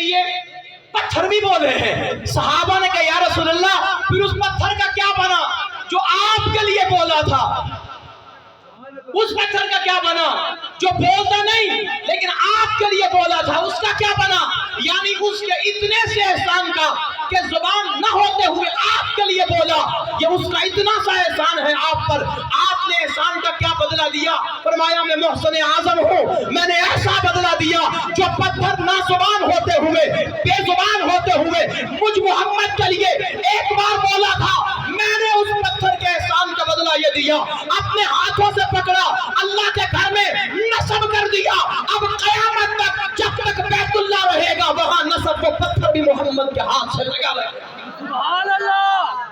لیے پتھر بھی بولے ہیں. صحابہ نے کہا یا رسول اللہ پھر اس پتھر کا کیا بنا جو آپ کے لیے بولا تھا؟ اس پتھر کا کیا بنا جو بولتا نہیں لیکن آپ کے لیے بولا تھا، اس کا کیا بنا؟ یعنی اس کے اتنے سے احسان کا کہ زبان نہ ہوتے ہوئے آپ کے لیے بولا، یہ اس کا اتنا سا احسان ہے آپ پر. آپ نے احسان کا کیا بدلہ دیا؟ فرمایا میں محسن اعظم ہوں، میں نے ایسا بدلہ دیا جو پتھر نہ زبان ہوتے ہوئے بے زبان ہوتے ہوئے مجھ محمد کے لیے ایک بار بولا تھا، میں نے اس پتھر کے احسان کا بدلہ یہ دیا، اپنے ہاتھوں سے پکڑا، اللہ کے گھر میں نصب کر دیا. اب قیامت تک جب تک بیت اللہ رہے گا وہاں نصب کو پتھر بھی محمد کے ہاتھ سے لگا رہے گا. سبحان اللہ.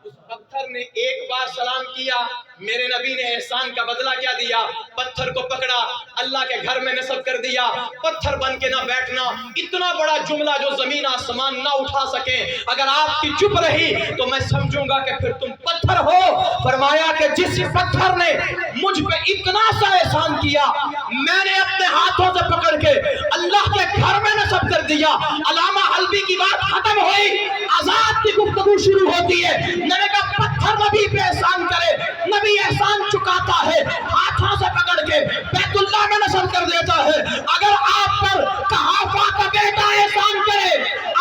اس پتھر نے ایک بار سلام کیا، میرے نبی نے احسان کا بدلہ کیا دیا؟ پتھر کو پکڑا، اللہ کے گھر میں نصب کر دیا. پتھر بن کے نہ بیٹھنا، اتنا بڑا جملہ جو زمین آسمان نہ اٹھا سکے، اگر آپ کی چپ رہی تو میں سمجھوں گا کہ پھر تم پتھر ہو. فرمایا کہ جس پتھر نے مجھ پہ اتنا سا احسان کیا، میں نے اپنے ہاتھوں سے پکڑ کے اللہ کے گھر میں نصب کر دیا. علامہ حلبی کی بات ختم ہوئی، آزاد کی گفتگو شروع ہوتی ہے. میں نے کہا پتھر نبی پہ احسان کرے، نبی احسان چکاتا ہے، ہاتھوں سے پکڑ کے بیت اللہ میں نصب کر دیتا ہے. اگر آپ پر قحافہ کا بیٹا احسان کرے،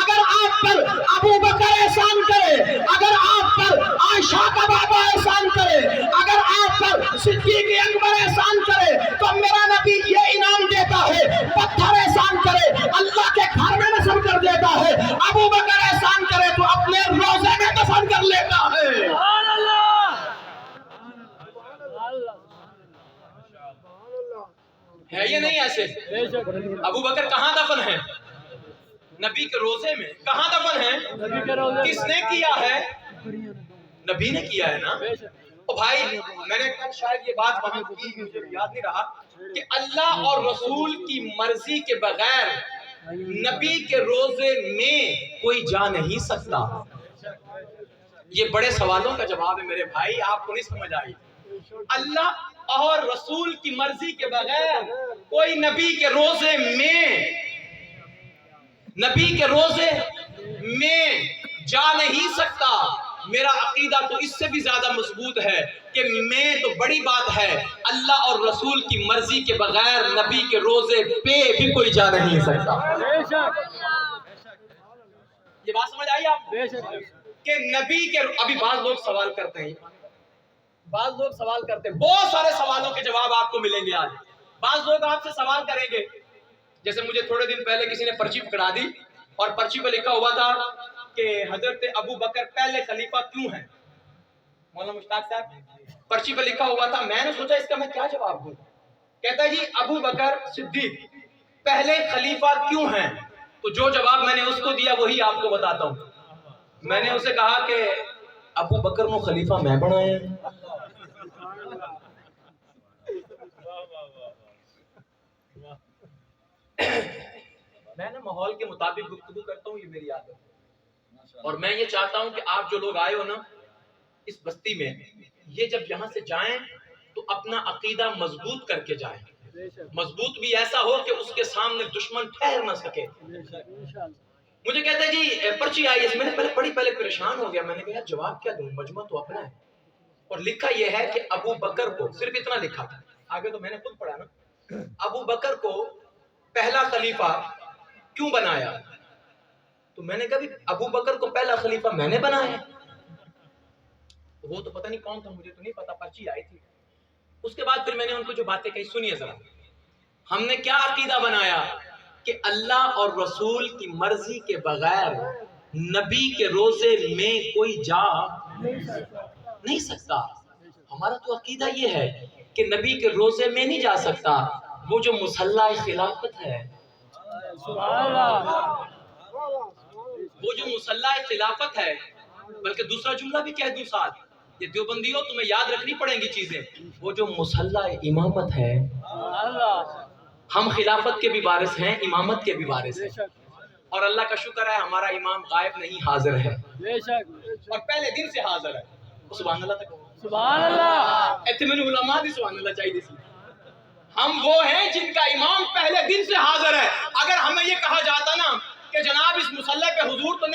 اگر آپ پر ابو بکر احسان کرے، اگر آپ پر عائشہ کا بابا احسان کرے، اگر آپ پر صدیق اکبر احسان کرے تو میرا نبی یہ انعام دیتا ہے. پتھر احسان کرے اللہ کے گھر میں نصب کر دیتا ہے، ابو بکر احسان کرے تو اپنے روزے میں دفن کر لیتا ہے. سبحان اللہ. ہے یہ نہیں ایسے؟ ابو بکر کہاں دفن ہے؟ نبی کے روزے میں. کہاں دفن ہے؟ کس نے کیا ہے؟ نبی نے کیا ہے نا. او بھائی میں نے کل شاید یہ بات وہاں کی، مجھے یاد نہیں رہا، کہ اللہ اور رسول کی مرضی کے بغیر نبی کے روزے میں کوئی جا نہیں سکتا. یہ بڑے سوالوں کا جواب ہے میرے بھائی، آپ کو نہیں سمجھ آئی. اللہ اور رسول کی مرضی کے بغیر کوئی نبی کے روزے میں جا نہیں سکتا. میرا عقیدہ تو اس سے بھی زیادہ مضبوط ہے کہ میں تو بڑی بات ہے، اللہ اور رسول کی مرضی کے بغیر نبی کے روزے پہ بھی کوئی جا نہیں سکتا. یہ بات سمجھ آئی آپ کہ نبی کے ابھی بعض لوگ سوال کرتے ہیں، بہت سارے سوالوں کے جواب آپ کو ملیں گے آج. بعض لوگ آپ سے سوال کریں گے، جیسے مجھے تھوڑے دن پہلے کسی نے پرچی پکڑا دی اور پرچی پہ لکھا ہوا تھا کہ حضرت ابو بکر پہلے خلیفہ کیوں ہیں؟ مولانا مشتاق صاحب پرچی پہ لکھا ہوا تھا. میں نے سوچا اس کا میں کیا جواب دوں. کہتا ہے جی ابو بکر صدیق پہلے خلیفہ کیوں ہیں؟ تو جو جواب میں نے اس کو دیا وہی آپ کو بتاتا ہوں. میں نے اسے کہا کہ ابو بکر کو خلیفہ میں بنائے. میں نے ماحول کے مطابق گفتگو کرتا ہوں، یہ میری عادت ہے. اور میں یہ چاہتا ہوں کہ آپ جو لوگ آئے ہو نا اس بستی میں، یہ جب یہاں سے جائیں تو اپنا عقیدہ مضبوط کر کے جائیں. مضبوط بھی ایسا ہو کہ اس کے سامنے دشمن ٹھہر نہ سکے. مجھے کہتے ہیں جی پرچی آئی ہے. میں نے پہلے پریشان ہو گیا. میں نے کہا جواب کیا دوں، مجمع تو اپنا ہے. اور لکھا یہ ہے کہ ابو بکر کو، صرف اتنا لکھا تھا، آگے تو میں نے خود پڑھا نا، ابو بکر کو پہلا خلیفہ کیوں بنایا؟ تو میں نے کہا ابو بکر کو پہلا خلیفہ میں نے بنایا. وہ تو پتہ نہیں کون تھا، مجھے تو نہیں پتا، پرچی آئی تھی. اس کے بعد پھر میں نے ان کو جو باتیں کہی سنیے ذرا. ہم نے کیا عقیدہ بنایا کہ اللہ اور رسول کی مرضی کے بغیر نبی کے روزے میں کوئی جا نہیں سکتا. ہمارا تو عقیدہ یہ ہے کہ نبی کے روزے میں نہیں جا سکتا. وہ جو مصلی خلافت ہے، وہ جو مصلی خلافت ہے، بلکہ دوسرا جملہ بھی کہہ دوں ساتھ، یہ دیوبندیوں تمہیں یاد رکھنی پڑیں گی چیزیں. وہ جو مصلی امامت ہے، ہم خلافت کے بھی وارث ہیں، امامت کے بھی وارث ہیں. اور اللہ کا شکر ہے ہمارا امام غائب نہیں، حاضر ہے، اور پہلے دن سے حاضر ہے. سبحان اللہ تک سبحان اللہ. ایتھے میں علماء دی سبحان اللہ چاہیے سی. ہم وہ ہیں جن کا امام پہلے دن سے حاضر ہے. اگر ہمیں یہ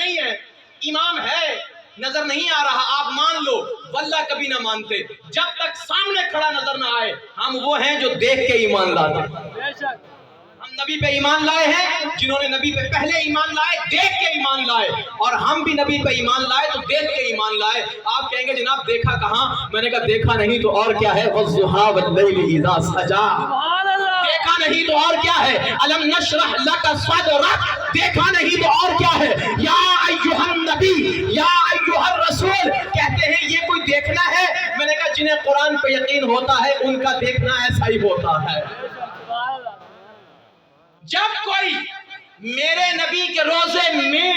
نہیں ہے، امام ہے نظر نہیں آ رہا، آپ مان لو، واللہ کبھی نہ مانتے جب تک سامنے کھڑا نظر نہ آئے۔ ہم وہ ہیں جو دیکھ کے ایمان لاتے ہیں۔ بے شک ہم نبی پہ ایمان لائے ہیں جنہوں نے نبی پہ پہلے ایمان لائے، دیکھ کے ایمان لائے، اور ہم بھی نبی پہ ایمان لائے تو دیکھ کے ایمان لائے۔ آپ کہیں گے جناب دیکھا کہاں؟ میں نے کہا دیکھا نہیں تو اور کیا ہے، وَالضُّحَىٰ وَاللَّيْلِ إِذَا سَجَىٰ، سبحان اللہ دیکھا نہیں تو اور کیا ہے، أَلَمْ نَشْرَحْ لَكَ صَدْرَكَ، دیکھا نہیں تو اور کیا ہے، یا ایھا النبی یا ایھا الرسول، کہتے ہیں یہ کوئی دیکھنا ہے؟ میں نے کہا جنہیں قرآن پہ یقین ہوتا ہے ان کا دیکھنا ایسا ہی ہوتا ہے۔ سبحان اللہ جب کوئی میرے نبی کے روزے میں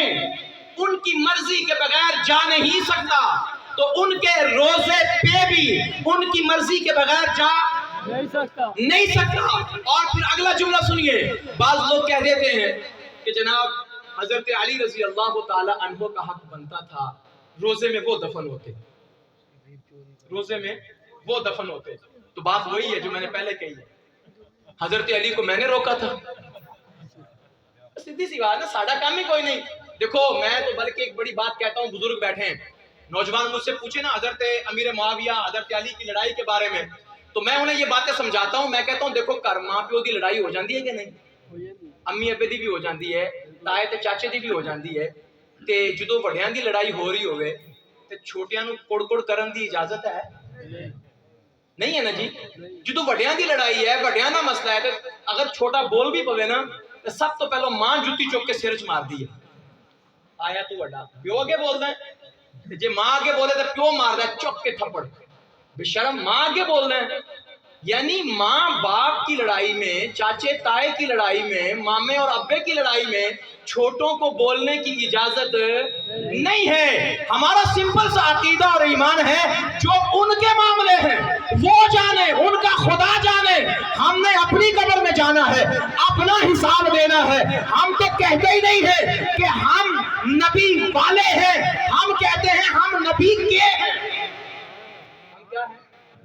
ان کی مرضی کے بغیر جا نہیں سکتا تو ان کے روزے پہ بھی ان کی مرضی کے بغیر جا نہیں سکتا۔ اور پھر اگلا جملہ سنیے، بعض لوگ کہہ دیتے ہیں کہ جناب حضرت علی رضی اللہ تعالی عنہ کا حق بنتا تھا، روزے میں وہ دفن ہوتے، روزے میں وہ دفن ہوتے۔ تو بات وہی ہے جو میں نے پہلے کہی ہے، حضرت علی کو میں نے روکا تھا، سیدھی سی بات ہے، ساڑھا کام ہی کوئی نہیں۔ دیکھو میں تو بلکہ ایک بڑی بات کہتا ہوں، بزرگ بیٹھے ہیں، نوجوان مجھ سے پوچھے نا حضرت امیر معاویہ حضرت علی کی لڑائی کے بارے میں، تو میں انہیں یہ باتیں سمجھاتا ہوں، میں کہتا ہوں دیکھو کر ماں پیو دی لڑائی ہو جاندی ہے کہ نہیں، امی ابے دی بھی ہو جاندی ہے، تائے تے چاچے دی بھی ہو جاندی ہے، تے جدو وڈیاں دی لڑائی ہو رہی ہوئے تے چھوٹیاں نو کوڑ کوڑ کرن دی اجازت ہے؟ نہیں ہے نا جی۔ جدو وڈیاں دی لڑائی ہے، وڈیاں دا مسئلہ ہے، تے اگر چھوٹا بول بھی پوے نا تے سب تو پہلو ماں جُتی چوک کے سر چ مار دی ہے، آیا تو وڈا پیو اگے بولدا ہے، جے ماں اگے بولے تے پیو ماردا ہے چوک کے تھپڑ، بے شرم ماں اگے بولدا ہے۔ یعنی ماں باپ کی لڑائی میں، چاچے تائے کی لڑائی میں، مامے اور ابے کی لڑائی میں چھوٹوں کو بولنے کی اجازت نہیں ہے۔ ہمارا سمپل سا عقیدہ اور ایمان ہے، جو ان کے معاملے ہیں وہ جانے، ان کا خدا جانے، ہم نے اپنی قبر میں جانا ہے، اپنا حساب دینا ہے۔ ہم تو کہتے ہی نہیں ہے کہ ہم نبی والے ہیں، ہم کہتے ہیں ہم نبی کے ہیں۔ ہم کیا ہیں؟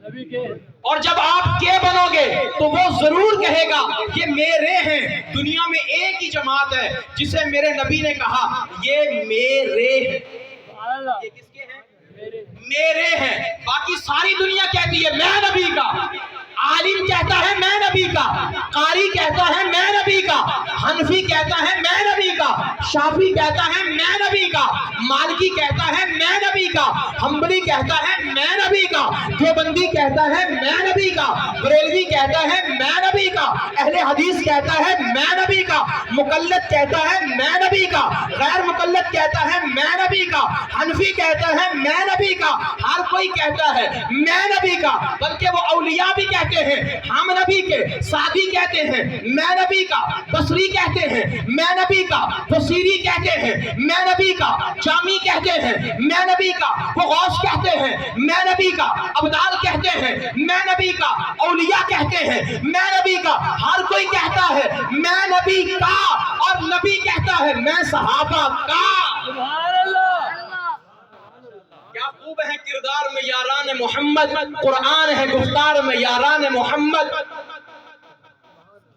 نبی کے۔ اور جب آپ کے بنو گے تو وہ ضرور کہے گا یہ میرے ہیں۔ دنیا میں ایک ہی جماعت ہے جسے میرے نبی نے کہا یہ میرے ہیں۔ یہ کس کے ہیں؟ میرے ہیں۔ باقی ساری دنیا کہتی ہے میں نبی کا، عالم کہتا ہے میں نبی کا، قاری کہتا ہے میں نبی کا، حنفی کہتا ہے میں نبی کا، شافعی کہتا ہے میں نبی کا، مالکی کہتا ہے میں نبی کا، حنبلی کہتا ہے میں نبی کا، دیوبندی کہتا ہے میں نبی کا، بریلوی کہتا ہے میں نبی کا، اہل حدیث کہتا ہے میں نبی کا، مقلد کہتا ہے میں نبی کا، غیر مقلد کہتا ہے میں نبی کا، حنفی کہتا ہے میں نبی کا، ہر کوئی کہتا ہے میں نبی کا۔ بلکہ وہ اولیاء بھی کہتے ہیں ہم نبی کے، سعدی کہتے ہیں میں نبی کا، بصری کہتے ہیں میں نبی کا، بصیری کہتے ہیں میں نبی کا، جامی کہتے ہیں میں نبی کا، وہ غوث کہتے ہیں میں نبی کا، ابدال کہتے ہیں میں نبی کا، اولیاء کہتے ہیں میں نبی کا۔ ہر کوئی کہتا ہے میں نبی کا، اور نبی کہتا ہے میں صحابہ کا۔ سبحان اللہ کیا خوب ہے کردار میں یاران محمد، قرآن ہے گفتار میں یاران محمد۔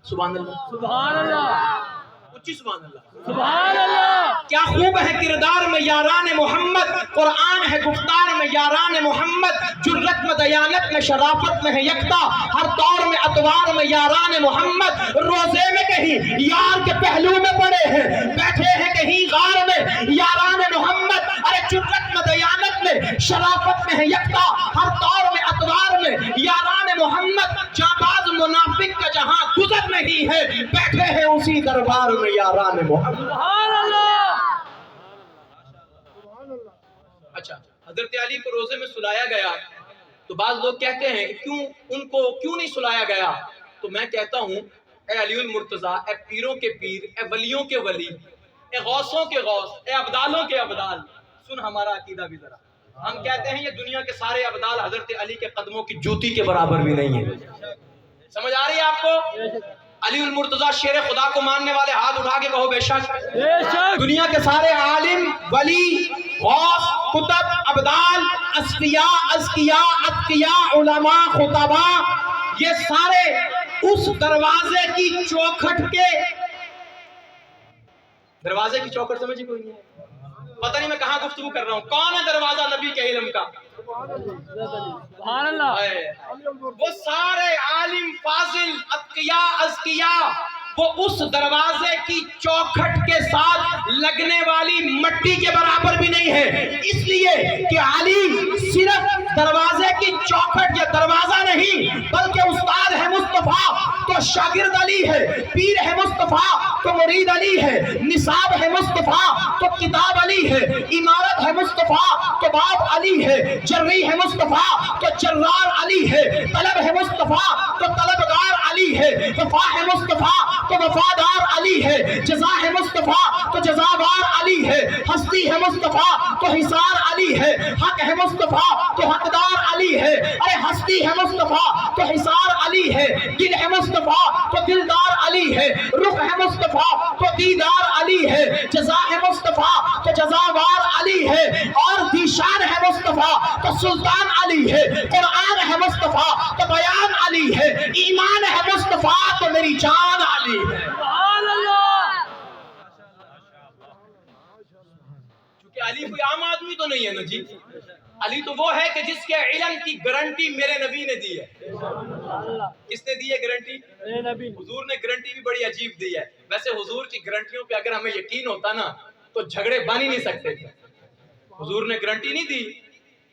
سبحان اللہ، سبحان اللہ اچھی سبحان اللہ۔ سبحان اللہ کیا خوب ہے کردار میں یاران محمد، قرآن ہے گفتار میں یاران محمد، جرت میں دیانت میں شرافت میں ہے یکتا، ہر دور میں اتوار میں یاران محمد، روزے میں کہیں یار کے پہلو میں پڑے ہیں، بیٹھے ہیں کہیں غار میں یاران محمد، ارے جرت میں دیانت میں شرافت میں ہے یکتا، ہر دور میں اتوار میں یاران محمد، جانباز منافق کا جہاں گزر نہیں ہے، بیٹھے ہیں اسی دربار میں یاران محمد۔ سبحان اللہ اچھا حضرت علی کو روزے میں سلایا گیا تو بعض لوگ کہتے ہیں ان کو کیوں نہیں سلایا گیا؟ تو میں کہتا ہوں اے علی المرتضیٰ، اے پیروں کے پیر، اے ولیوں کے ولی، اے غوثوں کے غوث، اے ابدالوں کے ابدال، سن ہمارا عقیدہ بھی ذرا۔ ہم کہتے ہیں یہ دنیا کے سارے ابدال حضرت علی کے قدموں کی جوتی کے برابر بھی نہیں ہے۔ سمجھ آ رہی ہے آپ کو؟ علی المرتضیٰ شیر خدا کو ماننے والے ہاتھ اٹھا کے کہو بے شک۔ بے شک دنیا کے سارے عالم، ولی، غوث، کتب، ابدال، اصفیاء، ازکیاء، اتقیاء، علماء، خطباء، یہ سارے اس دروازے کی چوکھٹ کے، دروازے کی چوکھٹ سمجھے کوئی نہیں ہے؟ पता नहीं मैं कहाँ गुफ्तगू कर रहा हूँ। कौन है दरवाजा नबी के इल्म का? सुभान अल्लाह। वो सारे आलिम फाजिल अत्किया अज़किया वो उस दरवाजे की चौखट के साथ लगने वाली मट्टी के बराबर भी नहीं है, इसलिए कि आलिम सिर्फ दरवाजे की चौखट या दरवाजा नहीं बल्कि उस्ताद है मुस्तफा तो शागिर्द अली है, पीर है मुस्तफा तो मुरीद अली है, निसाब है मुस्तफा तो किताब अली है, इमारत है मुस्तफा तो बाप अली है, जर्री है मुस्तफा तो जर्रार अली है, तलब है मुस्तफा तो तलबगार अली है, वफा है मुस्तफा तो वफादार अली है, जज़ा है मुस्तफा तो जज़ावार अली है, हस्ती है मुस्तफा तो हिसार अली है, हक है मुस्तफा तो हकदार अली है, अरे हस्ती है मुस्तफा तो हिसार अली है, दिल है मुस्तफा तो दिलदार अली है, रुख है मुस्तफा तो दीदार अली है, जज़ा है मुस्तफा तो जज़ावार अली है, और दीशान है मुस्तफा तो सुल्तान अली है, कुरान है मुस्तफा तो बयान अली है, ईमान है मुस्तफा तो मेरी जान अली है। सुभान अल्लाह। क्योंकि अली कोई आम आदमी तो नहीं है ना जी, अली तो वो है कि जिसके इल्म की गारंटी मेरे नबी ने दी है। किसने दी है गारंटी? मेरे नबी। हुजूर ने गारंटी भी बड़ी अजीब दी है। वैसे हुजूर की गारंटियों पे अगर हमें यकीन होता ना तो झगड़े बन ही नहीं सकते थे। हुजूर ने गारंटी नहीं दी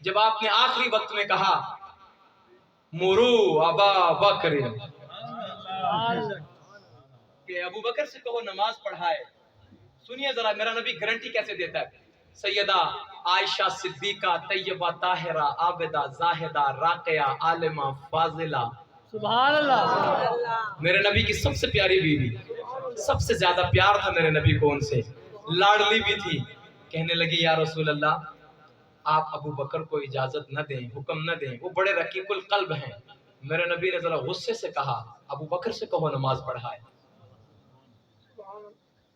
जब आपने आखिरी वक्त में कहा मुरू अबा बकर कि अबू बकर से कहो नमाज पढ़ाए। सुनिए जरा मेरा नबी गारंटी कैसे देता है। सैयदा आयशा सिद्दीका तैयबा ताहिरा आबिदा जाहिदा राकिया आलिमा फाजिला, सुभान अल्लाह। मेरे नबी की सबसे प्यारी बीवी, सबसे ज्यादा प्यार था मेरे नबी को उनसे, लाडली भी थी। कहने लगी या रसूल अल्लाह आप अबू बकर को इजाजत न दें, हुक्म न दें, वो बड़े रकीकुल कल्ब हैं। मेरे नबी ने जरा गुस्से से कहा अबू बकर से कहो नमाज पढ़ाए।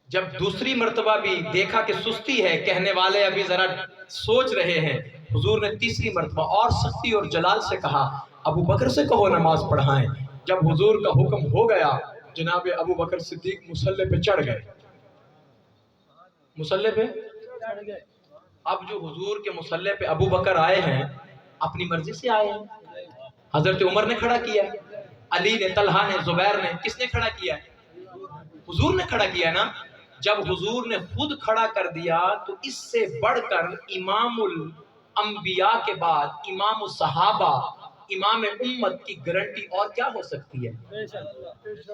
जब दूसरी मर्तबा भी देखा कि सुस्ती है, कहने वाले अभी जरा सोच रहे हैं, हुजूर ने तीसरी मर्तबा और सख्ती और जलाल से कहा अबू बकर से कहो नमाज पढ़ाएं। जब हुजूर का हुक्म हो गया जनाब अबू बकर सिद्दीक मुसल्ले पे चढ़ गए। मुसल्ले पे अब जो हुजूर के मुसल्ले पे अबू बकर आए हैं अपनी मर्जी से आए हैं। हजरत उमर ने खड़ा किया, अली ने, तलहा ने, जुबैर ने, किसने खड़ा किया? हुजूर ने खड़ा किया ना। जब हुजूर ने खुद खड़ा कर दिया तो इससे बढ़कर इमामुल अंबिया के बाद इमाम सहाबा, इमाम उम्मत की गारंटी और क्या हो सकती है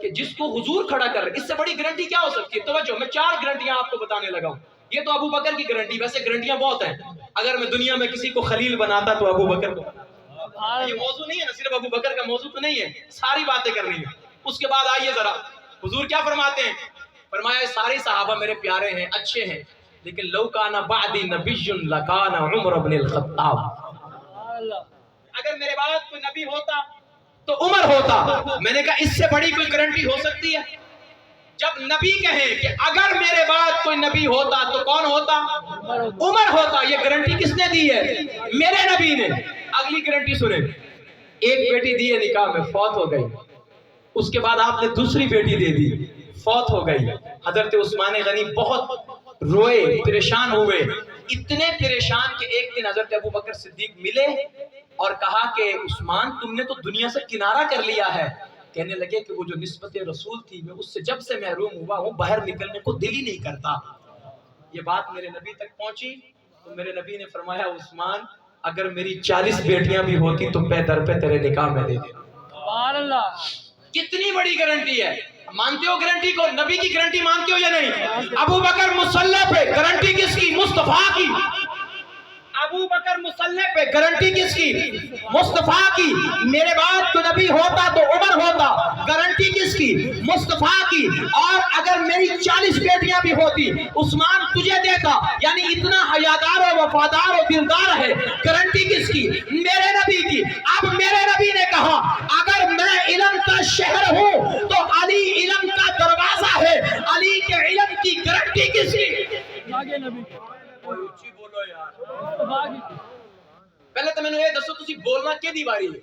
कि जिसको हुजूर खड़ा कर, इससे बड़ी गारंटी क्या हो सकती है? तो मैं 4 गारंटियां आपको बताने लगा हूं। ये तो अबू बकर की गारंटी, वैसे गारंटियां बहुत हैं। अगर मैं दुनिया में किसी को खलील बनाता तो अबू बकर को। ये मौजू नहीं है ना, सिर्फ अबू बकर का मौजू तो नहीं है, सारी बातें करनी है। उसके बाद आइए जरा हुजूर क्या फरमाते हैं। फरमाया सारे सहाबा मेरे प्यारे हैं, अच्छे हैं, लेकिन लौ काना बादी नबियुन लकाना उमर इब्न अल-खत्ताब, अगर मेरे बाद कोई नबी होता तो उमर होता। मैंने कहा इससे बड़ी कोई गारंटी हो सकती है? जब नबी कहे कि अगर मेरे बाद कोई नबी होता तो कौन होता? उमर होता। ये गारंटी किसने दी है? मेरे नबी ने। अगली गारंटी सुने, एक बेटी दी है निकाह में, फौत हो गई, उसके बाद आपने दूसरी बेटी दे दी, फौत हो गई। हजरत उस्मान गनी बहुत रोए, परेशान हुए, इतने परेशान कि एक दिन हजरत अबू बकर सिद्दीक मिले और कहा कि उस्मान तुमने तो दुनिया से किनारा कर लिया है। कहने लगे कि वो जो निस्बत रसूल थी मैं उससे जब से महरूम हुआ हूँ बाहर निकलने को दिल ही नहीं करता। ये बात मेरे नबी तक पहुंची तो मेरे नबी ने फरमाया उस्मान अगर मेरी 40 बेटियां भी होती तो पे दर पे तेरे निकाह में दे दे। कितनी बड़ी गारंटी है। मानते हो गारंटी को? नबी की गारंटी मानते हो या नहीं? अबू बकर मुसल्ले पे, गारंटी किसकी? मुस्तफा की। अबू बकर मुसल्ले पे, गारंटी किसकी? मुस्तफा की। मेरे बाद तो नबी होता तो उमर होता, गारंटी किसकी? मुस्तफा की। और अगर मेरी 40 बेटियां भी होती उस्मान तुझे देता, यानी इतना हयादार और वफादार और दिलदार है, गारंटी किसकी? मेरे नबी की। अब मेरे नबी ने कहा अगर मैं इल्म का शहर हूं तो अली इल्म का दरवाजा है, अली के इल्म की गारंटी किसकी? बोलो यार। पहले तो मैंने ये दसो तुसी बोलना के दी वारी है?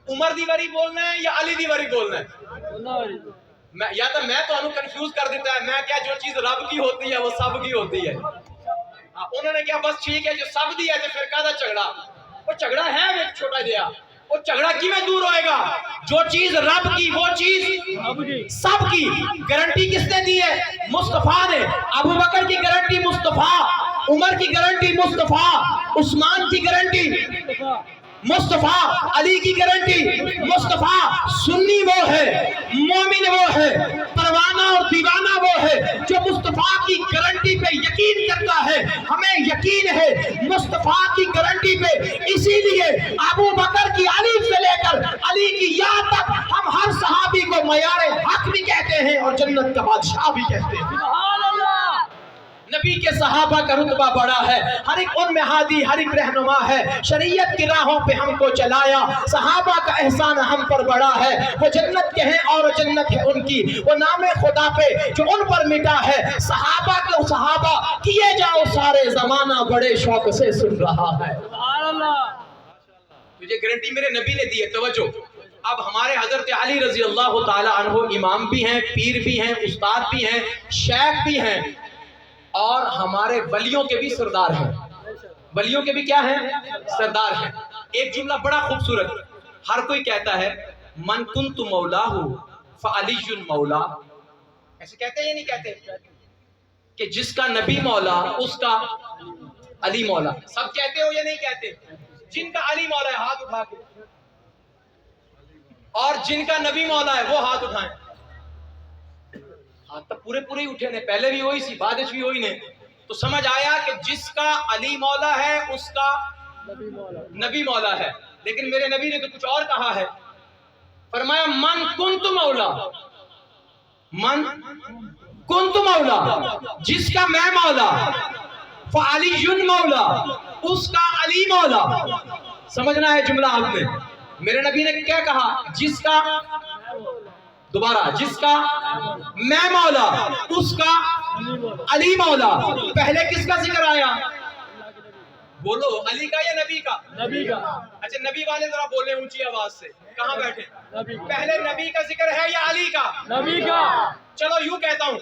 उमर दी वारी बोलना है या अली दी वारी बोलना है? मैं या तो मैं तो कंफ्यूज कर देता है। मैं क्या, जो चीज रब की होती है वो सब की होती है। उन्होंने क्या बस ठीक है जो सब दिया तो फिर कादा झगड़ा, वो झगड़ा है वे छोटा दिया, वो झगड़ा किवें दूर होएगा? जो चीज रब की वो चीज सब की गारंटी किसने दी है? मुस्तफा ने। अबू बकर की गारंटी मुस्तफा, उमर की गारंटी मुस्तफा, उस्मान की गारंटी मुस्तफा, अली की गारंटी मुस्तफा। सुन्नी वो है, मोमिन वो है, परवाना और दीवाना वो है जो मुस्तफा की गारंटी पे यकीन करता है। हमें यकीन है मुस्तफा की गारंटी पे, इसीलिए अबू बकर की अलीफ से लेकर अली की या तक हम हर सहाबी को मयारे हक भी कहते हैं और जन्नत का बादशाह भी कहते हैं। नबी के सहाबा का रुतबा बड़ा है, हर एक उनमें हादी, हर एक रहनुमा है, शरीयत की राहों पे हमको चलाया। सहाबा का एहसान हम पर बड़ा है, वो जन्नत के हैं और जन्नत है उनकी, वो नाम खुदा पे जो उन पर मिटा है। सहाबा को सहाबा किए जाओ सारे, जमाना बड़े शौक से सुन रहा है। तुझे गारंटी मेरे नबी ने दी है, तवज्जो। अब हमारे हजरत अली रजी अल्लाह ताला अन्हु इमाम भी हैं, पीर भी हैं, उस्ताद भी हैं, शेख भी हैं और हमारे वलियों के भी सरदार हैं। वलियों के भी क्या हैं? सरदार हैं। एक जुमला बड़ा खूबसूरत, हर कोई कहता है मन कुन्तु मौलाहु फअलियुन मौला। ऐसे कहते हैं या नहीं कहते कि जिसका नबी मौला उसका अली मौला? सब कहते हो या नहीं कहते? जिनका अली मौला है हाथ उठा के, और जिनका नबी मौला है वो हाथ उठाएं। हाथ तो पूरे पूरे ही उठे ने, पहले भी वही सी, बाद भी वही ने। तो समझ आया कि जिसका अली मौला है उसका नबी मौला है। लेकिन मेरे नबी ने तो कुछ और कहा है, फरमाया मन कुन्तु मौला, मन कुन्तु मौला, जिसका मैं मौला, फअलियुन मौला, उसका अली मौला। समझना है जुमला आपने। मेरे नबी ने क्या कहा? जिसका, दोबारा, जिसका मैं मौला उसका अली मौला। पहले किसका जिक्र आया? बोलो, अली का या नबी का? नबी का। अच्छा, नबी वाले जरा बोले ऊंची आवाज से, कहां बैठे? नबी। पहले नबी का जिक्र है या अली का? नबी का। चलो यूं कहता हूं,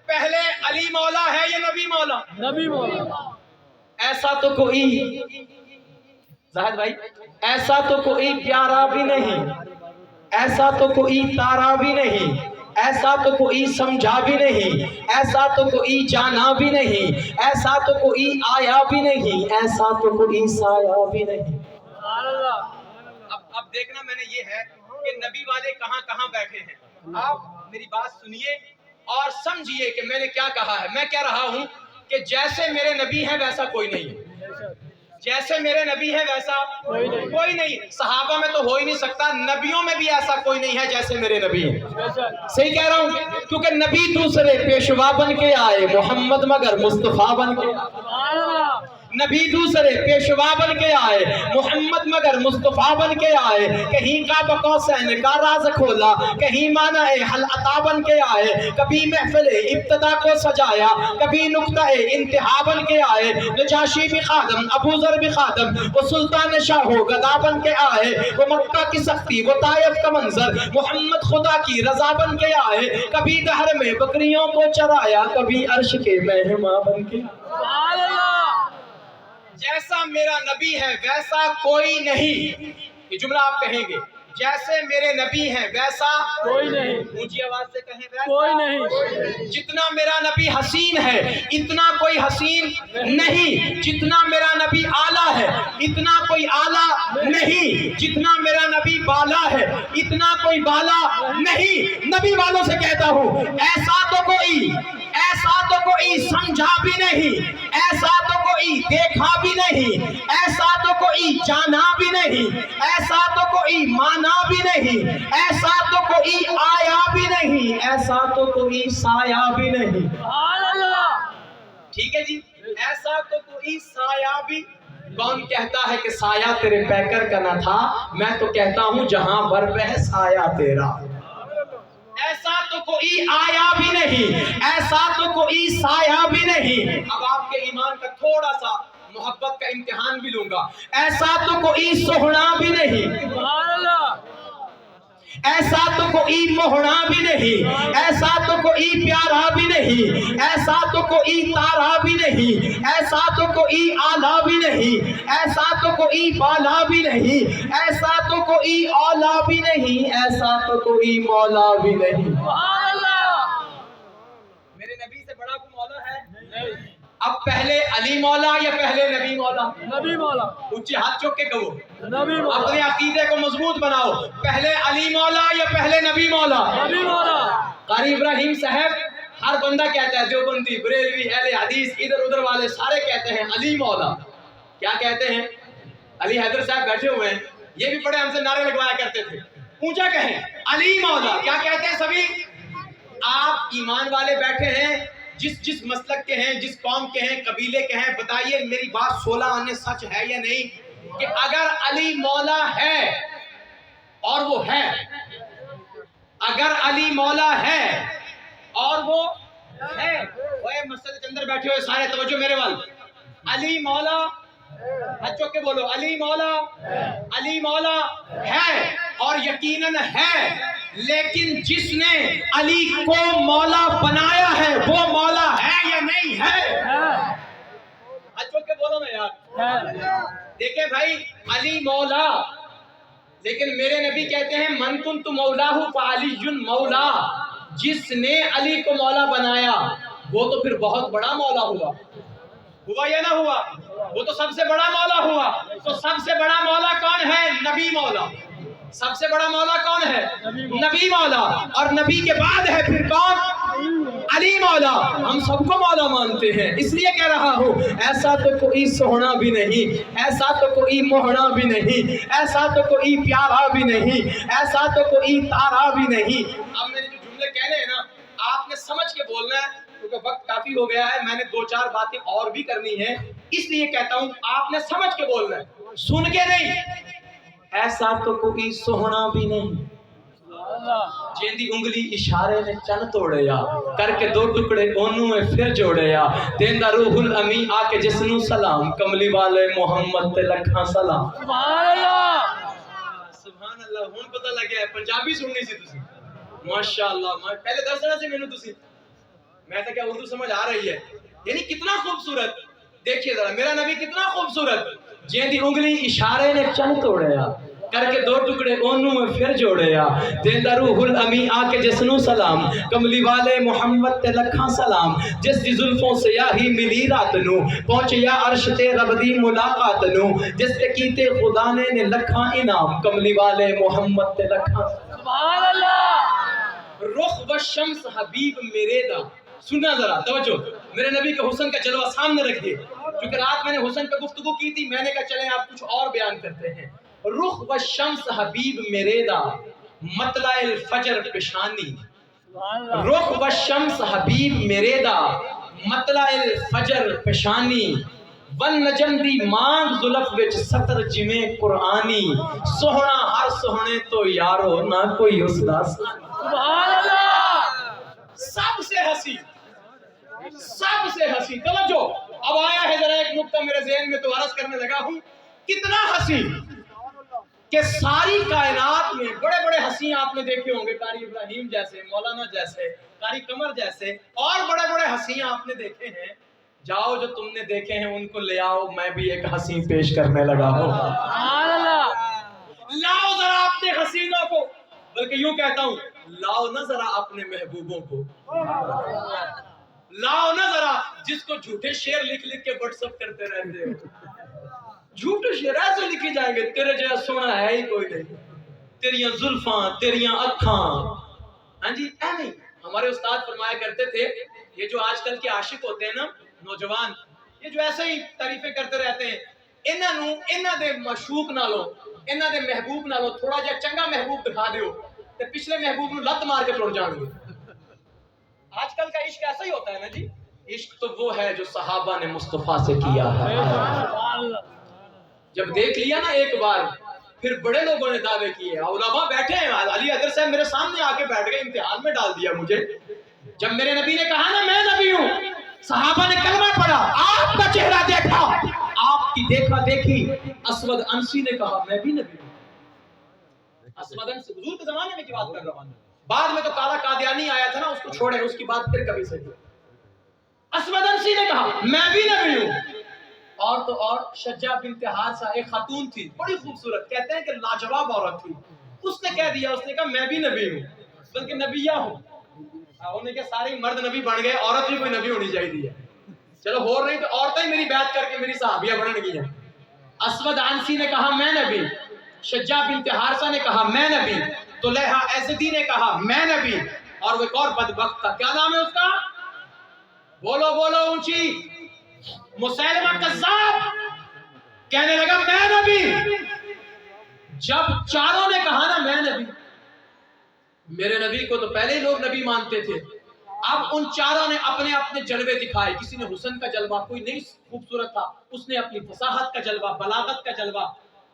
पहले अली मौला है या नबी मौला? नबी मौला। ऐसा तो कोई, जाहिद भाई, ऐसा तो कोई प्यारा भी नहीं, ऐसा तो कोई तारा भी नहीं, ऐसा तो कोई समझा भी नहीं, ऐसा तो कोई जाना भी नहीं, ऐसा तो कोई आया भी नहीं, ऐसा तो कोई साया भी नहीं। अब देखना मैंने ये है कि नबी वाले कहां कहां बैठे हैं। आप मेरी बात सुनिए और समझिए कि मैंने क्या कहा है। मैं कह रहा हूं कि जैसे मेरे नबी हैं वैसा कोई नहीं है, जैसे मेरे नबी है वैसा कोई नहीं। सहाबा में तो हो ही नहीं सकता, नबियों में भी ऐसा कोई नहीं है जैसे मेरे नबी हैं। सही कह रहा हूं, क्योंकि नबी दूसरे पेशवा बन के आए, मोहम्मद मगर मुस्तफा बन के। नबी दूसरे पेशवा बन के आए, मोहम्मद मगर मुस्तफा बन के आए। कहीं का बकौसैन का राज खोला, कहीं माना हल अता बन के आए। कभी महफिल इब्तदा को सजाया, कभी नुक्ता इंतहा बन के आए। नजाशी भी खादम, अबू जर भी खादम, वो सुल्तान शाहो गदा बन के आए। वो मक्का की सख्ती, वो ताइफ का मंजर, मोहम्मद खुदा की रजा बन के आए। कभी दहर में बकरियों को चराया, कभी अर्श के मेहमा बन के। जैसा मेरा नबी है वैसा कोई नहीं। ये जुमला आप कहेंगे, जैसे मेरे नबी हैं वैसा कोई नहीं। ऊंची आवाज से कहें, वैसा कोई नहीं। जितना मेरा नबी हसीन है इतना कोई हसीन नहीं, जितना मेरा नबी आला है इतना कोई आला नहीं, जितना मेरा नबी बाला है इतना कोई बाला नहीं। नबी वालों से कहता हूँ, ऐसा तो कोई समझा भी नहीं, ऐसा तो कोई देखा भी नहीं, ऐसा तो कोई जाना भी नहीं, ऐसा तो कोई माना भी नहीं, ऐसा तो कोई आया भी नहीं, ऐसा तो कोई साया भी नहीं। ठीक है जी, ऐसा तो कोई साया भी। कौन कहता है कि साया तेरे पैकर का ना था? मैं तो कहता हूं जहां बर्फ है साया तेरा। ऐसा तो कोई आया भी नहीं, ऐसा तो कोई साया भी नहीं। अब आपके ईमान का थोड़ा सा मोहब्बत का इम्तिहान भी लूंगा। ऐसा तो कोई सोहना भी नहीं, ایسا تو کوئی موہنا بھی نہیں، ایسا تو کوئی پیارا بھی نہیں، ایسا تو کوئی تارا بھی نہیں، ایسا تو کوئی آلہ بھی نہیں، ایسا تو کوئی بالا بھی نہیں، ایسا تو کوئی اولا بھی نہیں، ایسا تو کوئی مولا بھی نہیں۔ سبحان اللہ۔ میرے نبی سے بڑا کوئی مولا ہے؟ اب پہلے علی مولا یا پہلے نبی مولا؟ نبی مولا، اونچے ہاتھ چوک کے کہو، نبی مولا، اپنے عقیدے کو مضبوط بناؤ، پہلے علی مولا یا پہلے نبی مولا؟ نبی مولا۔ قاری ابراہیم صاحب ہر بندہ کہتا ہے، دیوبندی، بریلوی، اہل حدیث، ادھر ادھر والے سارے کہتے ہیں علی مولا۔ کیا کہتے ہیں؟ علی حیدر صاحب بیٹھے ہوئے ہیں، یہ بھی بڑے ہم سے نعرے لگوایا کرتے تھے، اونچا کہیں علی مولا۔ کیا کہتے ہیں سبھی؟ آپ ایمان والے بیٹھے ہیں، جس مسلک کے ہیں، جس قوم کے ہیں، قبیلے کے ہیں، بتائیے میری بات 16 آنے سچ ہے یا نہیں؟ کہ اگر علی مولا ہے، اور وہ ہے، اگر علی مولا ہے اور وہ ہے، وہ مسجد کے اندر بیٹھے ہوئے سارے توجہ میرے وال، علی مولا، بچوں کے بولو علی مولا، علی مولا ہے اور یقیناً ہے، لیکن جس نے علی کو مولا بنایا ہے وہ مولا ہے یا نہیں ہے؟ بچوں کے بولو نا یار۔ دیکھیں بھائی، علی مولا، لیکن میرے نبی کہتے ہیں من کنت مولاہ فعلی مولا، جس نے علی کو مولا بنایا وہ تو پھر بہت بڑا مولا ہوا۔ ہوا یا نہ ہوا؟ وہ تو سب سے بڑا مولا ہوا۔ تو سب سے بڑا مولا کون ہے؟ نبی مولا۔ سب سے بڑا مولا کون ہے؟ نبی مولا۔ اور نبی کے بعد ہے پھر کون؟ علی مولا۔ ہم سب کو مولا مانتے ہیں، اس لیے کہہ رہا ہوں ایسا تو کوئی سوہنا بھی نہیں، ایسا تو کوئی موہنا بھی نہیں، ایسا تو کوئی پیارا بھی نہیں، ایسا تو کوئی تارا بھی نہیں۔ اب میں نے جو جملے کہنے ہیں نا، آپ نے سمجھ کے بولنا ہے، کیونکہ وقت کافی ہو گیا ہے، میں نے 2-4 باتیں اور بھی کرنی ہیں، اس لیے کہتا ہوں آپ نے سمجھ کے بولنا ہے، سن کے نہیں۔ ایسا تو کوئی سوہنا بھی نہیں، جیندی انگلی اشارے نے چن توڑیا، کر کے 2 ٹکڑے اونوں میں پھر جوڑیا، دیندا روح الامی آ کے جسنوں سلام، کملی والے محمد تے لکھاں سلام۔ سبحان اللہ، سبحان اللہ۔ ہن پتہ لگیا ہے پنجابی سننی سی تسی، ماشاءاللہ۔ میں پہلے دسنا سی مینوں تسی، میں تو کیا اردو سمجھ آ رہی ہے؟ یعنی کتنا خوبصورت، دیکھیے ذرا میرا نبی کتنا خوبصورت، جیندی انگلی اشارے نے چن توڑیا، کر کے 2 ٹکڑے اونوں میں پھر جوڑیا، دیندا روح الامی آ کے جسنوں سلام، کملی والے محمد تے لکھاں سلام، جس دی زلفوں سے یاہی ملی رات نو، پہنچیا عرش تے رب دی ملاقات نو، جس تے کیتے خدا نے لکھاں انعام، کملی والے محمد تے لکھاں سبحان اللہ۔ رخ و شمس حبیب میرے دا، سننا ذرا توجہ، میرے نبی کے حسن کا جلوہ سامنے رکھیے، کیونکہ رات میں نے حسن پہ گفتگو کی تھی، میں نے کہا چلیں آپ کچھ اور بیان کرتے ہیں۔ رخ و شمس حبیب میرے دا، مطلع الفجر پیشانی، رخ و شمس حبیب میرے دا، مطلع الفجر پیشانی، ون نجم دی مانگ زلف وچ سطر جویں قرآنی، سوہنا ہر سوہنے تو یارو نہ کوئی اس دا سبحان اللہ۔ سب سے ہنسی، سب سے ہنسی، توجہ اب آیا ہے ذرا ایک نقطہ میرے ذہن میں تو عرض کرنے لگا ہوں، کتنا ہنسی کہ ساری کائنات میں بڑے بڑے ہنسی آپ نے دیکھے ہوں گے، قاری ابراہیم جیسے، مولانا جیسے، قاری قمر جیسے، اور بڑے بڑے ہنسی آپ نے دیکھے ہیں، جاؤ جو تم نے دیکھے ہیں ان کو لے آؤ، میں بھی ایک ہنسی پیش کرنے لگا ہوں۔ سبحان اللہ۔ لاؤ ذرا اپنے حسینوں کو، بلکہ یوں کہتا ہوں لاؤ نہ ذرا اپنے محبوبوں کو، لاؤ نہ ذرا جس کو جھوٹے شعر لکھ لکھ کے واٹس ایپ کرتے رہتے ہو، جھوٹے شعر ایسے لکھے جائیں گے تیرے جیسا سونا ہے ہی کوئی نہیں، تیریاں زلفاں، تیریاں اکھاں، ہاں جی اے نہیں۔ ہمارے استاد فرمایا کرتے تھے یہ جو آج کل کے عاشق ہوتے ہیں نا، نوجوان، یہ جو ایسے ہی تعریفیں کرتے رہتے ہیں، انہاں دے معشوق نالوں، انہاں دے محبوب نالوں تھوڑا جہا چنگا محبوب دکھا دیو تے پچھلے محبوب نو لت مار کے ٹر جان گے۔ آج کل کا عشق ایسا ہی ہوتا ہے نا جی، عشق تو وہ ہے جو صحابہ نے مصطفیٰ سے کیا ہے۔ جب دیکھ لیا نا ایک بار، پھر بڑے لوگوں نے دعوے کیے، علماء بیٹھے ہیں، علی حیدر صاحب میرے سامنے آ کے بیٹھ گئے، امتحان میں ڈال دیا مجھے، جب میرے نبی نے کہا نا میں نبی ہوں، صحابہ نے کلمہ پڑھا، آپ کا چہرہ دیکھا، آپ کی دیکھا دیکھی، اسود انسی نے کہا میں بھی نبی ہوں۔ असमदन से हुजूर के जमाने में की बात कर रहा हूं, बाद में तो काला कादियानी आया था ना, उसको छोड़े, उसकी बात फिर कभी से। असमदनसी ने कहा मैं भी नबी हूं। और तो और शज्जा बिन्त हारिसा एक खातून थी, बड़ी खूबसूरत, कहते हैं कि लाजवाब औरत थी, उसने कह दिया, उसने कहा मैं भी नबी हूं, बल्कि नबिया हूं। उन्होंने कहा सारे मर्द नबी बन गए, औरत भी कोई नबी होनी चाहिए। चलो हो रही तो औरतें ही मेरी बात करके मेरी सहाबिया बन गई हैं। असवद आनसी ने कहा मैं नबी, शज्जा बिन्त हारिसा ने कहा मैं नबी, तुलैहा एज़दी ने कहा मैं नबी, और वो एक और बदबख्त था, क्या नाम है उसका, बोलो बोलो ऊंची, मुसैलमा कज़्ज़ाब, कहने लगा मैं नबी। जब चारों ने कहा ना मैं नबी, मेरे नबी को तो पहले ही लोग नबी मानते थे, अब उन चारों ने अपने अपने जलवे दिखाए। किसी ने हुस्न का जलवा, कोई नहीं खूबसूरत था, उसने अपनी फसाहत का जलवा, बलागत का जलवा।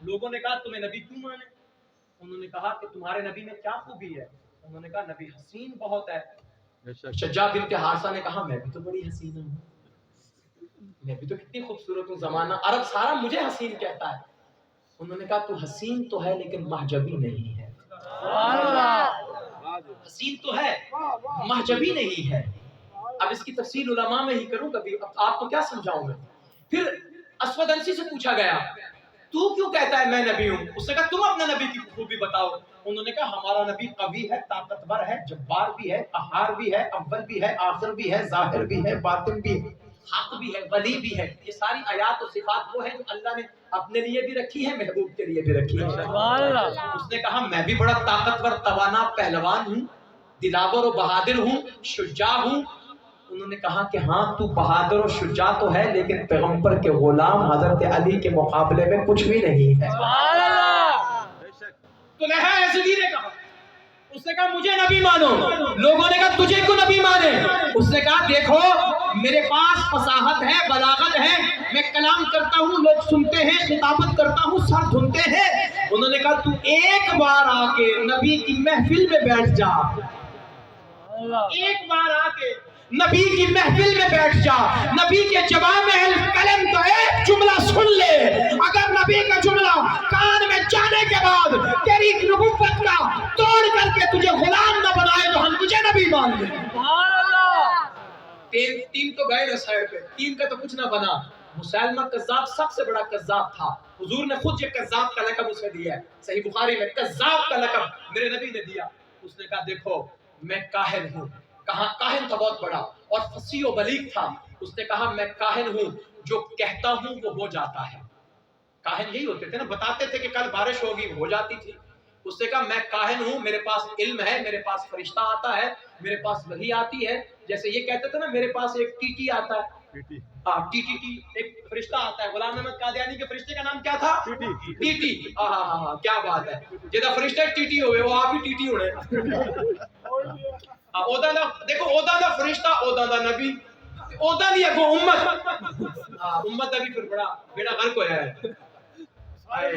लोगों ने कहा तुम्हें नबी क्यों माने? उन्होंने कहा कि तुम्हारे नबी में क्या खूबी है? उन्होंने कहा नबी हसीन बहुत है। शज्जा बिन्त हारिसा ने कहा मैं भी तो बड़ी हसीन हूँ, मैं भी तो कितनी खूबसूरत हूँ, जमाना अरब सारा मुझे हसीन कहता है। उन्होंने कहा तू हसीन तो है लेकिन महजबी नहीं है। हसीन तो है, महजबी नहीं है। अब इसकी तफसील उलमा में ही करूं कभी, अब आपको क्या समझाऊं मैं। फिर असवद अंसी से पूछा गया तू क्यों कहता है मैं नबी हूं? उसने कहा तुम अपने नबी की खूबी बताओ। उन्होंने कहा हमारा नबी कवी है, ताकतवर है, जब्बार भी है, कहार भी है, अव्वल भी है, आखिर भी है, जाहिर भी है, बातिन भी है, हक भी है, वली भी है। ये सारी आयात और सिफात वो है जो अल्लाह ने अपने लिए भी रखी है, महबूब के लिए भी रखी है। उसने कहा मैं भी बड़ा ताकतवर, तवाना, पहलवान हूँ, दिलावर और बहादुर हूँ, शुजा हूँ। उन्होंने कहा कि हाँ तू बहादुर और शुजा तो है, लेकिन पैगंबर के गुलाम हजरत अली के मुकाबले में कुछ भी नहीं है। तुलैहा एज़दी ने कहा, उसने कहा मुझे नबी मानो। लोगों ने कहा तुझे क्यों नबी माने? उसने कहा देखो मेरे पास फसाहत है, बलागत है, मैं कलाम करता हूँ, लोग सुनते हैं, खिताबत करता हूँ, सर धुनते हैं। उन्होंने कहा तू एक बार आके नबी की महफिल में बैठ जा, एक बार आके नबी की महफिल में बैठ जा, नबी के जवाब में कलम का एक जुमला सुन ले। अगर नबी का जुमला कान में जाने के बाद तेरी नबुव्वत का तोड़ करके तुझे गुलाम न बनाए तो हम तुझे नबी मान लें। तीन तो गए ना साइड पे, तीन का तो कुछ ना बना। मुसैलमा कज़्ज़ाब सबसे बड़ा कज़्ज़ाब था, हुजूर ने खुद ये कज़्ज़ाब का लक़ब उसे दिया है, सही बुखारी में कज़्ज़ाब का लक़ब मेरे नबी ने दिया। उसने कहा देखो मैं काहिन हूँ, कहा काहिन था बहुत बड़ा और फसीह व बलीग था। उसने कहा मैं काहिन हूँ, जो कहता हूँ वो हो जाता है। काहिन यही होते थे ना, बताते थे कि कल बारिश होगी, हो जाती थी। उसने कहा मैं काहिन हूँ, मेरे पास इल्म है, मेरे पास फरिश्ता आता है, मेरे पास वही आती है। जैसे ये कहते थे ना मेरे पास एक टीटी आता है, टीटी एक फरिश्ता आता है। गुलाम अहमद कादियानी के फरिश्ते का नाम क्या था? टीटी। हाँ, क्या बात है, जेदा फरिश्ता टीटी हुए वो आप ही टीटी होने। ओदा दा देखो, ओदा दा फरिश्ता, ओदा दा नबी, ओदा दी अगो उम्मत, उम्मत दा भी फिर बड़ा बेड़ा गर्क होया है। हाय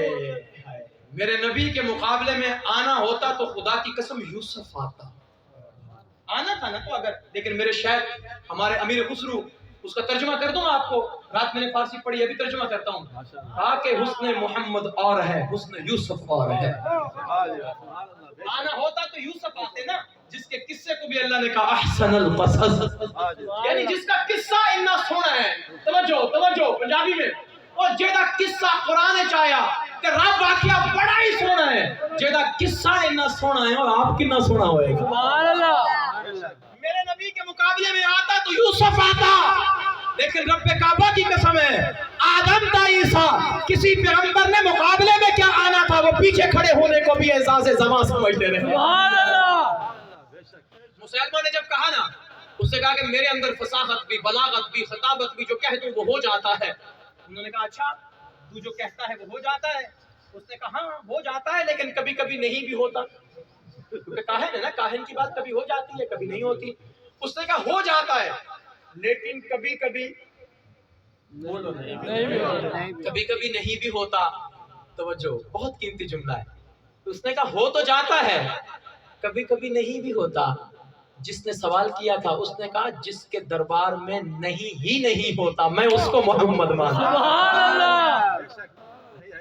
मेरे नबी के मुकाबले में आना होता तो खुदा की कसम यूसुफ आता, आना था ना तो अगर। लेकिन मेरे शायद हमारे अमीर खुसरू, उसका तर्जुमा कर दूं आपको, रात मैंने फारसी पढ़ी, अभी तर्जुमा करता हूँ। कहा कि हुस्न मोहम्मद और है, हुस्न यूसुफ और है। आना होता तो यूसुफ आते ना, जिसके किस्से को भी अल्लाह ने कहा अहसनुल क़सस, यानी जिसका किस्सा इतना सोना है। तवज्जो पंजाबी में, और जेदा किस्सा कुरान चाया कि रब वाकया बड़ा ही सोना है, जेदा किस्सा इतना सोना है और आप कितना सोना होएगा। सुभान अल्लाह। मेरे नबी के मुकाबले में आता तो यूसुफ आता, लेकिन रब्बे काबा की कसम है आदम था, ईसा, किसी पैगंबर ने मुकाबले में क्या आना था, वो पीछे खड़े होने को भी एजाज़े ज़मा समझते रहे। सुभान अल्लाह। मुसलमान ने जब कहा ना, उससे कहा कि मेरे अंदर फसाहत भी, बलागत भी, खताबत भी, जो कह दूं वो हो जाता है। उन्होंने कहा अच्छा तू जो कहता है वो हो जाता है? उसने कहा हाँ हो जाता है, लेकिन कभी कभी नहीं भी होता। क्योंकि काहिन है ना, काहिन की बात कभी हो जाती है कभी नहीं होती। उसने कहा हो जाता है लेकिन कभी कभी कभी कभी नहीं भी होता। तवज्जो, बहुत कीमती जुमला है। उसने कहा हो तो जाता है, कभी कभी नहीं भी होता। जिसने सवाल किया था उसने कहा जिसके दरबार में नहीं ही नहीं होता मैं उसको मोहम्मद मानता हूं।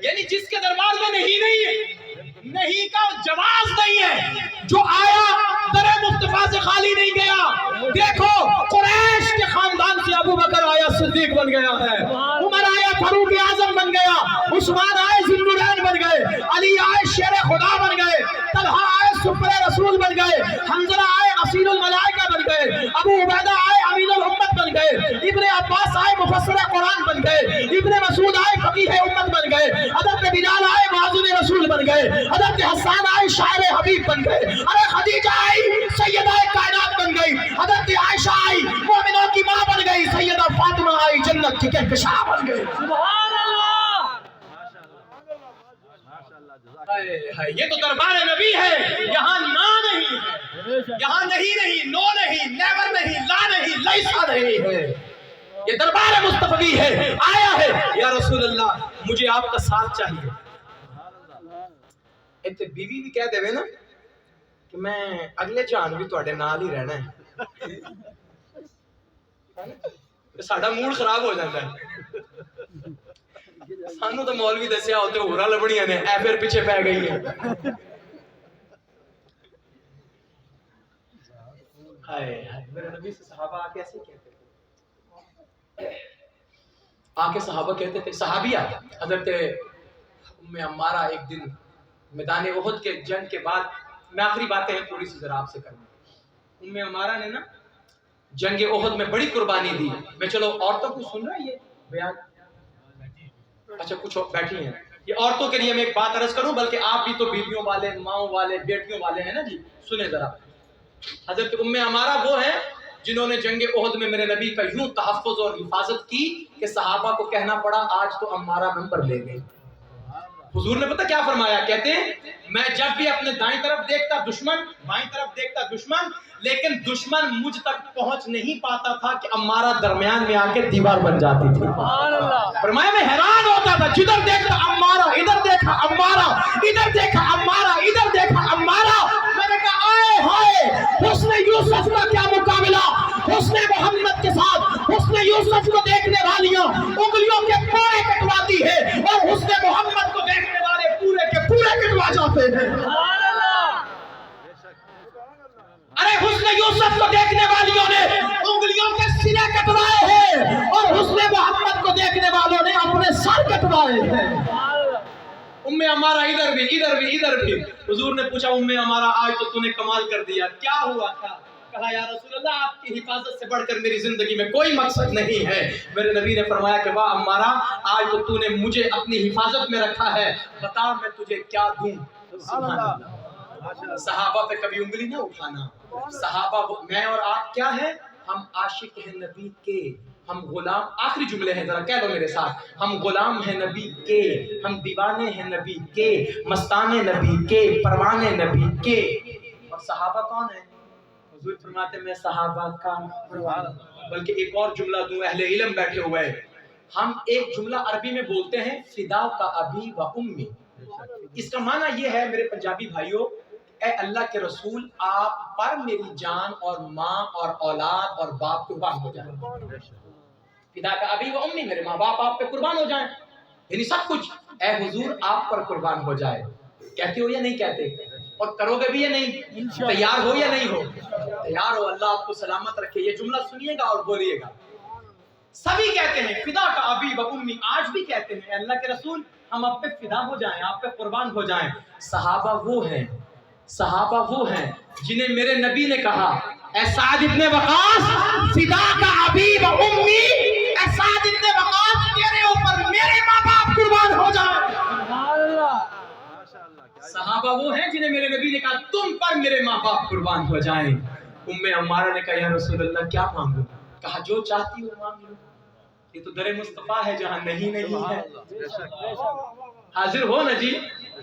यानी जिसके दरबार में नहीं है, नहीं का जवाब नहीं है। जो आया दर मुस्तफा से खाली नहीं गया। देखो कुरैश के खानदान से अबू बकर आया सिद्दीक बन गया है, उमर आया फारूक आजम बन गया, उस्मान आए ज़ुन्नुरैन बन गए, अली आए शेर खुदा बन गए, तलहा आए सुपर रसूल बन गए, हमजा आए असीरुल मलाइका बन गए, अबू उबैदा आए अमीनुल उम्मत बन गए, इब्ने अब्बास आए मुफस्सिर कुरान बन गए, इब्ने मसूद आए फकीह उम्मत बन गए, हज़रत बिलाल आए मुअज़्ज़िन रसूल बन गए, हज़रत हसन आए शायर हबीब बन गए, अरे खदीजा आई सैयदा कायनात बन गई, हज़रत आयशा आई मोमिनों की मां बन गई, सैयदा फातिमा आई जन्नत की कहकशा बन गई। सुभान अल्लाह। ये तो दरबार नबी है, यहाँ ना नहीं है, यहाँ नहीं नो नहीं, नेवर नहीं, ला नहीं, लैसा नहीं है, ये दरबार मुस्तफी है। आया है या रसूल अल्लाह मुझे आपका साथ चाहिए। इतने बीवी भी कह देवे ना कि मैं अगले जान भी तुहाडे नाल ही रहना है, साडा मूड खराब हो जाता है। सानू तो मौलवी दसिया होते होरा लबड़ियां ने ऐ फिर पीछे पै गई है। हाय हाय मेरे नबी से सहाबा आके ऐसे कहते थे, आके सहाबा कहते थे, सहाबिया हजरत उम्मे अम्मारा एक दिन मैदान उहद के जंग के बाद, मैं आखिरी बातें हैं थोड़ी सी जरा आपसे करूंगा। उम्मे अम्मारा ने ना जंग उहद में बड़ी कुर्बानी दी। मैं चलो औरतों को सुन रहा है ये बयान, अच्छा कुछ बैठी हैं, ये औरतों के लिए मैं एक बात अर्ज करूं, बल्कि आप भी तो बीवियों वाले, माओ वाले, बेटियों वाले हैं ना जी, सुने जरा। हजरत उम्मे अमारा वो हैं जिन्होंने जंग उहद में मेरे नबी का यूं तहफ़्फ़ुज़ और हिफाजत की कि सहाबा को कहना पड़ा आज तो अम्मारा नंबर ले गए। हुजूर ने पता क्या फरमाया, कहते हैं मैं जब भी अपने दाईं तरफ देखता दुश्मन, बाईं तरफ देखता दुश्मन, लेकिन दुश्मन मुझ तक पहुंच नहीं पाता था कि अम्मारा दरमियान में आके दीवार बन जाती थी। फरमाया मैं हैरान होता था, जिधर देखता अम्मारा, इधर देखा अम्मारा, इधर देखा अम्मारा, इधर देखा अम्मारा। मैंने कहा आए हाय हुस्न यूसुफ का क्या मुकाबला, हुस्न मोहम्मद के साथ। हुस्न यूसुफ को देखने वालियां उंगलियों के पूरे कटवाती है और हुस्न मोहम्मद को देखने वाले पूरे के पूरे कटवा जाते हैं। अरे हुस्न यूसुफ को देखने वालियों ने उंगलियों के सिरे कटवाए हैं और हुस्न मोहम्मद को देखने वालों ने अपने सर कटवाए हैं। उम्मे अमारा इधर भी, इधर भी, इधर भी। हुजूर ने पूछा उम्मे अमारा आज तो तूने कमाल कर दिया, क्या हुआ था? कहा या रसूल अल्लाह आपकी हिफाजत से बढ़कर मेरी जिंदगी में कोई मकसद नहीं है। मेरे नबी ने फरमाया कि वाह अम्मारा आज तो तूने मुझे अपनी हिफाजत में रखा है, बता मैं तुझे क्या दूं। सुभान अल्लाह। सहाबा पे कभी उंगली ना उठाना। सहाबा मैं और आप क्या है, हम आशिक हैं नबी के, हम गुलाम, आखिरी जुमले हैं जरा कह लो मेरे साथ, हम गुलाम हैं नबी के, हम दीवाने हैं नबी के, मस्ताने नबी के, परवाने नबी के। और सहाबा कौन है? हुजूर फरमाते मैं सहाबा का, बल्कि एक और जुमला दूं, अहले इल्म बैठे हुए हैं, हम एक जुमला अरबी में बोलते हैं फिदा का अबी व उम्मी। इसका माना ये है मेरे पंजाबी भाइयों, ए अल्लाह के रसूल आप पर मेरी जान और माँ और औलाद और बाप कुर्बान हो जाए। फिदा का अबी व उम्मी, मेरे माँ बाप आप पे कुर्बान हो जाएं, यानी सब कुछ ए हुजूर आप पर कुर्बान हो जाए। कहते हो या नहीं कहते? और करोगे भी या नहीं? तैयार हो या नहीं हो? तैयार हो। अल्लाह आपको सलामत रखे। ये जुमला सुनिएगा और बोलिएगा। सभी कहते हैं फिदा का अबी व उम्मी, आज भी कहते हैं अल्लाह के रसूल हम आप पे फिदा हो जाएं, आप पे कुर्बान हो जाएं। सहाबा वो हैं, सहाबा वो हैं जिन्हें मेरे नबी ने कहा ए साद इब्ने वकास फिदा का अबी व उम्मी, ए साद इब्ने वकास तेरे ऊपर मेरे माँ बाप कुर्बान हो जाए। सहाबा वो हैं जिन्हें मेरे नबी ने कहा तुम पर मेरे माँ बाप कुर्बान हो जाएं। उम्मे अम्मारा ने कहा या रसूल अल्लाह क्या मांगूं? कहा जो चाहती हो मांग लो, ये तो दरे मुस्तफा है जहाँ नहीं नहीं है। हाजिर हो ना जी,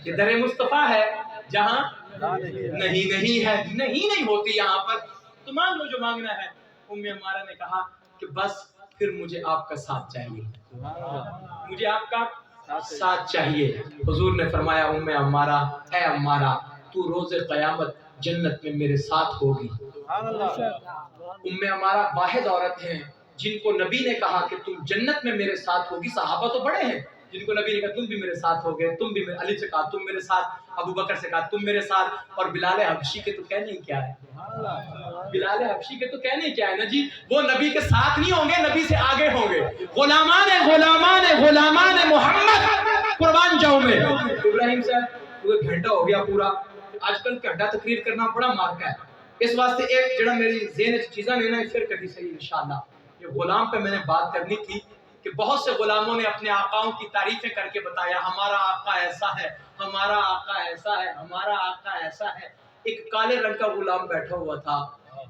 ये दरे मुस्तफा है जहाँ नहीं नहीं है, नहीं नहीं होती यहाँ पर, तो मांग लो जो मांगना है। उम्मे अम्मारा ने कहा कि बस फिर मुझे आपका साथ चाहिए, मुझे आपका साथ चाहिए। हुजूर ने फरमाया उम्मे अम्मारा, ऐ अम्मारा तू रोज़े क़यामत जन्नत में मेरे साथ होगी। उम्मे अम्मारा वाहिद औरत हैं जिनको नबी ने कहा कि तुम जन्नत में मेरे साथ होगी। सहाबा तो बड़े हैं जिनको नबी ने कहा तुम भी मेरे साथ होगे, तुम भी मेरे, अली से कहा तुम मेरे साथ, ابو بکر سے کہا تم میرے ساتھ، اور بلال حبشی کے تو کہنے کیا ہے، بلال حبشی کے تو کہنے کیا ہے نا جی، وہ نبی کے ساتھ نہیں ہوں گے، نبی سے آگے ہوں گے، غلامان محمد قربان جاؤں میں۔ ابراہیم صاحب وہ گھنٹہ ہو گیا پورا، آج کل گھنٹہ تقریر کرنا بڑا مارکا ہے، اس واسطے ایک جڑا میری ذہن چیزاں لینا ہے پھر کبھی صحیح انشاءاللہ۔ یہ غلام پہ میں نے بات کرنی تھی کہ بہت سے غلاموں نے اپنے آقاؤں کی تعریفیں کر کے بتایا ہمارا آقا ایسا ہے، ہمارا آقا ایسا ہے، ہمارا آقا ایسا ہے۔ ایک کالے رنگ کا غلام بیٹھا ہوا تھا،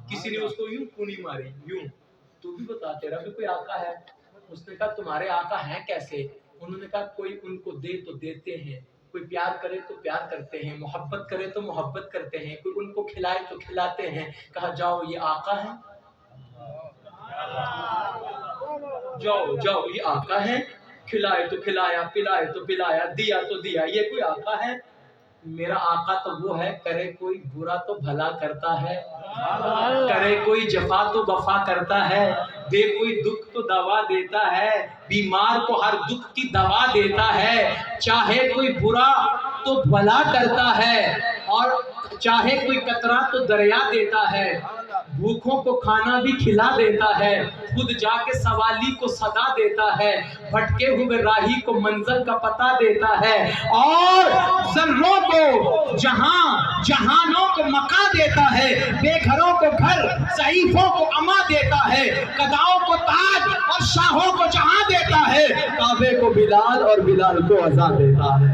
کسی نے اس کو یوں کونی ماری، یوں، تو بھی بتا تیرا بھی کوئی آقا ہے؟ اس نے کہا تمہارے آقا ہیں کیسے؟ انہوں نے کہا کوئی ان کو دے تو دیتے ہیں، کوئی پیار کرے تو پیار کرتے ہیں، محبت کرے تو محبت کرتے ہیں، کوئی ان کو کھلائے تو کھلاتے ہیں۔ کہا جاؤ یہ آقا ہے، جاؤ جاؤ یہ آقا ہے، کھلائے تو کھلایا، پلائے تو پلایا، دیا تو دیا، یہ کوئی آقا ہے؟ میرا آقا تو وہ ہے کرے کوئی برا تو بھلا کرتا ہے، کرے کوئی جفا تو وفا کرتا ہے، دے کوئی دکھ تو دوا دیتا ہے، بیمار کو ہر دکھ کی دوا دیتا ہے، چاہے کوئی برا تو بھلا کرتا ہے، اور چاہے کوئی قطرہ تو دریا دیتا ہے، بھوکھوں کو کھانا بھی کھلا دیتا ہے، خود جا کے سوالی کو صدا دیتا ہے، بھٹکے ہوئے راہی کو منزل کا پتہ دیتا ہے، اور ذروں کو جہانوں کو مقا دیتا ہے، بے گھروں کو گھر، ضعیفوں کو اما دیتا ہے، گداؤں کو تاج اور شاہوں کو جہاں دیتا ہے، کعبے کو بلال اور بلال کو عزا دیتا ہے۔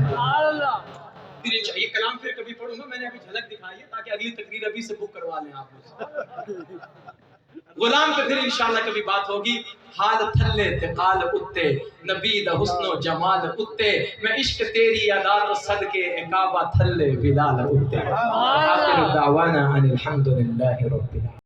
پھر یہ کلام پھر کبھی پڑھوں گا، میں نے ابھی جھلک دکھائی ہے تاکہ اگلی تقریر ابھی سے بک کروا لیں آپ لوگ۔ غلام پہ پھر انشاءاللہ کبھی بات ہوگی۔ حال تھلے تقال اتے، نبی دا حسن و جمال اتے، میں عشق تیری ادا تو صدقے کعبہ تھلے بلال اتے۔ آخر دعوانا ان الحمدللہ رب العالمین۔